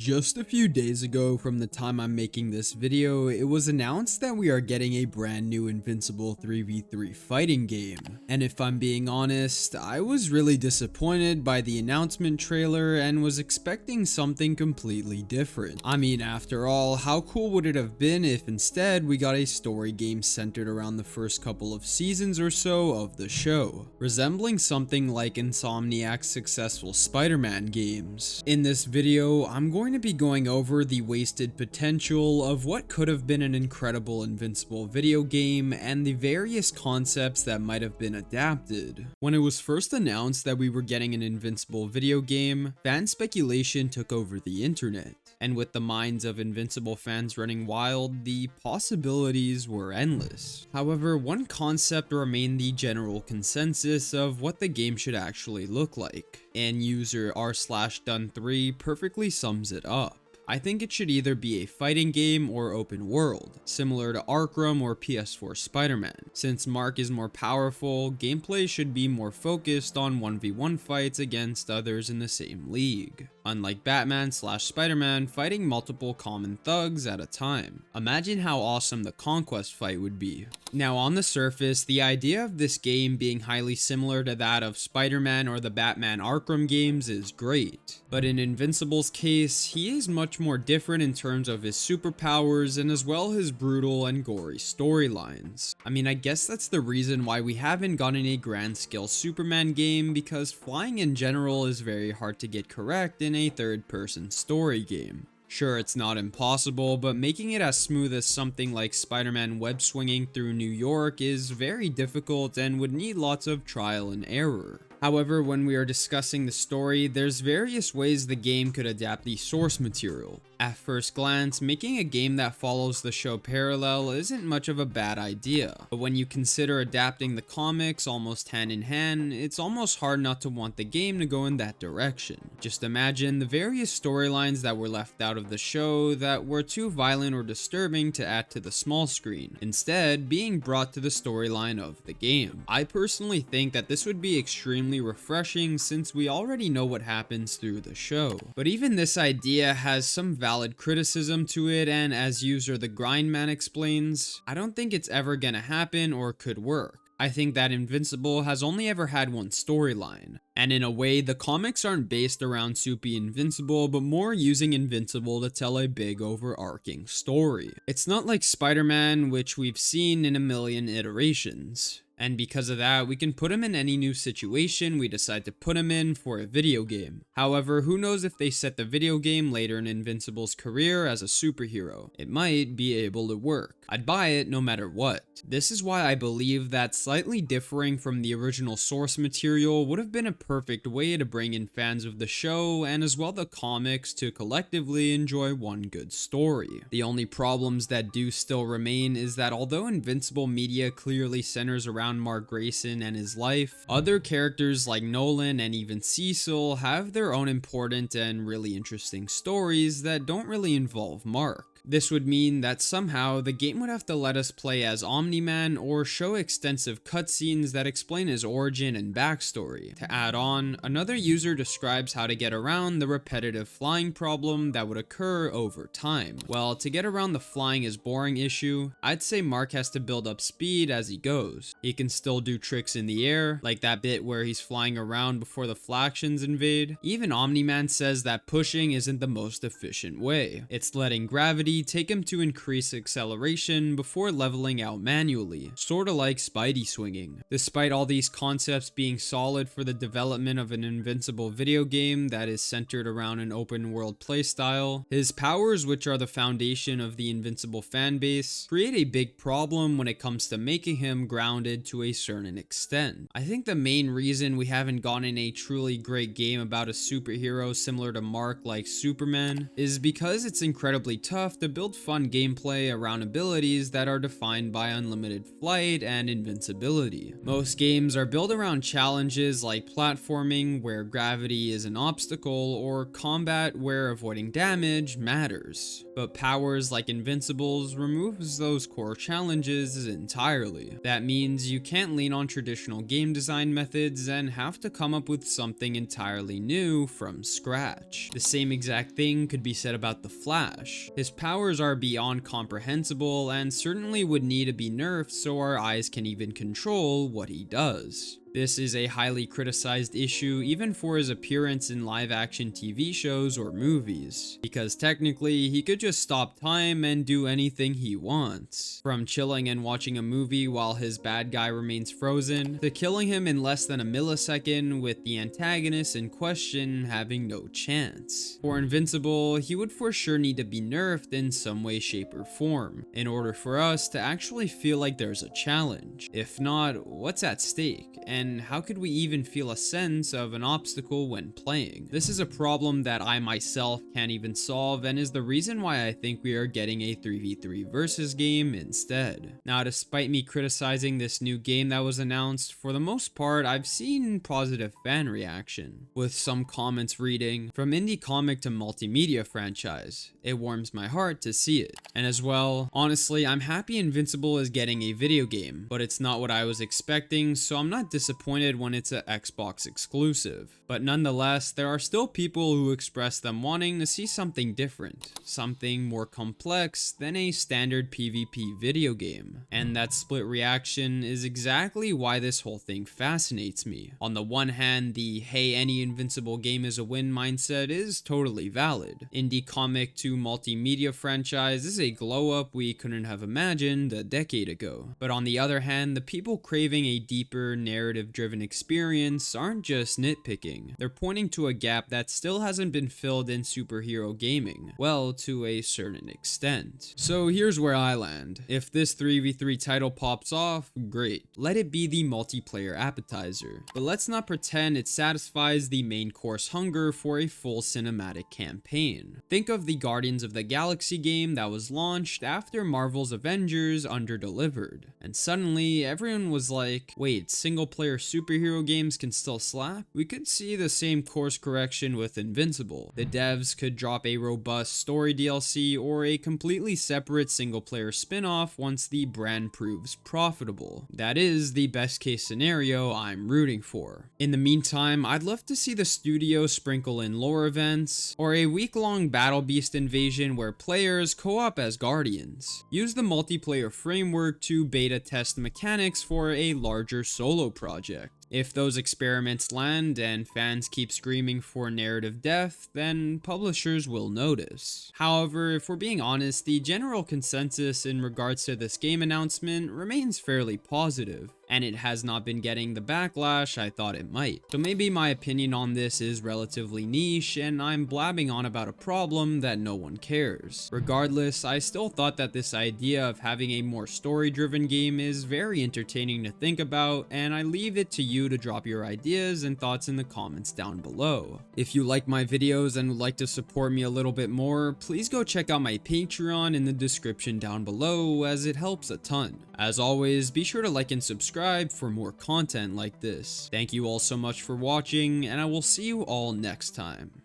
Just a few days ago from the time I'm making this video, it was announced that we are getting a brand new Invincible 3v3 fighting game. And if I'm being honest, I was really disappointed by the announcement trailer and was expecting something completely different. I mean, after all, how cool would it have been if instead we got a story game centered around the first couple of seasons or so of the show, resembling something like Insomniac's successful Spider-Man games. In this video, I'm going to be going over the wasted potential of what could have been an incredible Invincible video game and the various concepts that might have been adapted. When it was first announced that we were getting an Invincible video game, fan speculation took over the internet. And with the minds of Invincible fans running wild, the possibilities were endless. However, one concept remained the general consensus of what the game should actually look like, and user r/done3 perfectly sums it up. I think it should either be a fighting game or open world, similar to Arkham or PS4 Spider-Man. Since Mark is more powerful, gameplay should be more focused on 1v1 fights against others in the same league, unlike Batman/Spider-Man fighting multiple common thugs at a time. Imagine how awesome the Conquest fight would be. Now, on the surface, the idea of this game being highly similar to that of Spider-Man or the Batman Arkham games is great, but in Invincible's case, he is much more different in terms of his superpowers and as well his brutal and gory storylines. I mean, I guess that's the reason why we haven't gotten a grand scale Superman game, because flying in general is very hard to get correct in a third-person story game. Sure, it's not impossible, but making it as smooth as something like Spider-Man web swinging through New York is very difficult and would need lots of trial and error. However, when we are discussing the story, there's various ways the game could adapt the source material. At first glance, making a game that follows the show parallel isn't much of a bad idea, but when you consider adapting the comics almost hand in hand, it's almost hard not to want the game to go in that direction. Just imagine the various storylines that were left out of the show that were too violent or disturbing to add to the small screen, instead being brought to the storyline of the game. I personally think that this would be extremely refreshing since we already know what happens through the show. But even this idea has some valid criticism to it, and as user the Grindman explains, I don't think it's ever gonna happen or could work. I think that Invincible has only ever had one storyline, and in a way the comics aren't based around Soupy Invincible, but more using Invincible to tell a big overarching story. It's not like Spider-Man, which we've seen in a million iterations. And because of that, we can put him in any new situation we decide to put him in for a video game. However, who knows if they set the video game later in Invincible's career as a superhero. It might be able to work. I'd buy it no matter what. This is why I believe that slightly differing from the original source material would have been a perfect way to bring in fans of the show and as well the comics to collectively enjoy one good story. The only problems that do still remain is that although Invincible media clearly centers around Mark Grayson and his life, other characters like Nolan and even Cecil have their own important and really interesting stories that don't really involve Mark. This would mean that somehow the game would have to let us play as Omni-Man or show extensive cutscenes that explain his origin and backstory. To add on, another user describes how to get around the repetitive flying problem that would occur over time. Well, to get around the flying is boring issue, I'd say Mark has to build up speed as he goes. He can still do tricks in the air, like that bit where he's flying around before the Flaxians invade. Even Omni-Man says that pushing isn't the most efficient way. It's letting gravity take him to increase acceleration before leveling out manually, sorta like Spidey swinging. Despite all these concepts being solid for the development of an Invincible video game that is centered around an open world playstyle, his powers, which are the foundation of the Invincible fanbase, create a big problem when it comes to making him grounded to a certain extent. I think the main reason we haven't gotten a truly great game about a superhero similar to Mark like Superman is because it's incredibly tough to build fun gameplay around abilities that are defined by unlimited flight and invincibility. Most games are built around challenges like platforming, where gravity is an obstacle, or combat where avoiding damage matters. But powers like Invincibles removes those core challenges entirely. That means you can't lean on traditional game design methods and have to come up with something entirely new from scratch. The same exact thing could be said about the Flash. His powers are beyond comprehensible and certainly would need to be nerfed so our eyes can even control what he does. This is a highly criticized issue even for his appearance in live-action TV shows or movies, because technically he could just stop time and do anything he wants. From chilling and watching a movie while his bad guy remains frozen, to killing him in less than a millisecond with the antagonist in question having no chance. For Invincible, he would for sure need to be nerfed in some way, shape, or form, in order for us to actually feel like there's a challenge. If not, what's at stake? And how could we even feel a sense of an obstacle when playing? This is a problem that I myself can't even solve and is the reason why I think we are getting a 3v3 versus game instead. Now, despite me criticizing this new game that was announced, for the most part, I've seen positive fan reaction, with some comments reading, "From indie comic to multimedia franchise. It warms my heart to see it." And as well, honestly, I'm happy Invincible is getting a video game, but it's not what I was expecting, so I'm not disappointed when it's an Xbox exclusive. But nonetheless, there are still people who express them wanting to see something different, something more complex than a standard PvP video game. And that split reaction is exactly why this whole thing fascinates me. On the one hand, the "hey, any Invincible game is a win" mindset is totally valid. Indie comic to multimedia franchise is a glow up we couldn't have imagined a decade ago. But on the other hand, the people craving a deeper narrative-driven experience aren't just nitpicking. They're pointing to a gap that still hasn't been filled in superhero gaming. Well, to a certain extent. So here's where I land. If this 3v3 title pops off, great. Let it be the multiplayer appetizer. But let's not pretend it satisfies the main course hunger for a full cinematic campaign. Think of the Guardians of the Galaxy game that was launched after Marvel's Avengers underdelivered. And suddenly, everyone was like, wait, single-player superhero games can still slap? We could see the same course correction with Invincible. The devs could drop a robust story DLC or a completely separate single-player spin-off once the brand proves profitable. That is the best case scenario I'm rooting for. In the meantime, I'd love to see the studio sprinkle in lore events, or a week-long Battle Beast invasion where players co-op as Guardians. Use the multiplayer framework to beta test mechanics for a larger solo project. If those experiments land and fans keep screaming for narrative death, then publishers will notice. However, if we're being honest, the general consensus in regards to this game announcement remains fairly positive, and it has not been getting the backlash I thought it might. So maybe my opinion on this is relatively niche, and I'm blabbing on about a problem that no one cares. Regardless, I still thought that this idea of having a more story-driven game is very entertaining to think about, and I leave it to you to drop your ideas and thoughts in the comments down below. If you like my videos and would like to support me a little bit more, please go check out my Patreon in the description down below, as it helps a ton. As always, be sure to like and subscribe for more content like this. Thank you all so much for watching, and I will see you all next time.